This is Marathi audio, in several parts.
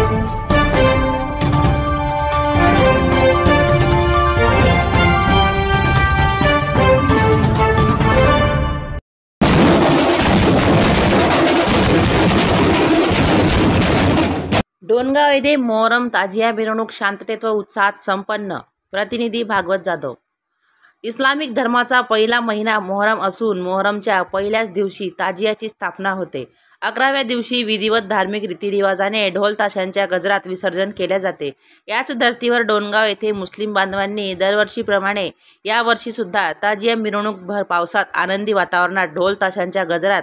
डोणगाव येथे मोहरम ताजिया मिरवणूक शांततेत व उत्साहात संपन्न. प्रतिनिधी भागवत जाधव. इस्लामिक धर्माचा पहिला महिना मोहरम असून मोहरमच्या पहिल्याच दिवशी ताजियाची स्थापना होते. 11व्या दिवशी विधिवत धार्मिक रीतिरिवाजाने ढोल ताशांच्या गजरात विसर्जन केले जाते. याच धर्तीवर डोणगाव येथे मुस्लिम बांधवांनी दरवर्षीप्रमाणे यावर्षी सुद्धा ताजिया मिरवणूक भर पावसात आनंदी वातावरणात ढोल ताशांच्या गजरात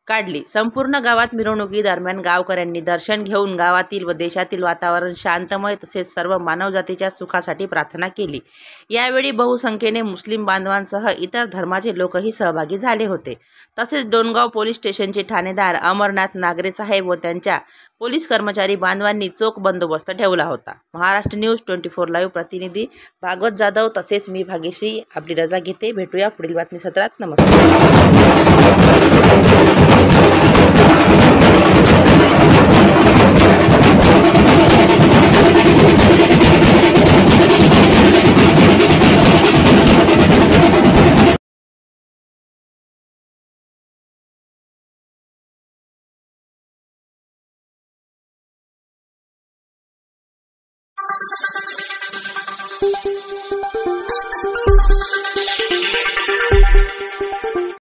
काढली. संपूर्ण गावात मिरवणुकी दरम्यान गावकऱ्यांनी दर्शन घेऊन गावातील व देशातील वातावरण शांतमय तसेच सर्व मानवजातीच्या सुखासाठी प्रार्थना केली. यावेळी बहुसंख्येने मुस्लिम बांधवांसह इतर धर्माचे लोकही सहभागी झाले होते. तसेच डोणगाव पोलीस स्टेशनचे ठाणेदार अमरनाथ नागरे साहेब व त्यांच्या पोलीस कर्मचारी बांधवांनी चोख बंदोबस्त ठेवला होता. महाराष्ट्र न्यूज 24 लाईव्ह प्रतिनिधी भागवत जाधव तसेच मी भाग्यश्री आपली रजा घेते. भेटूया पुढील बातमीसत्रात. नमस्कार.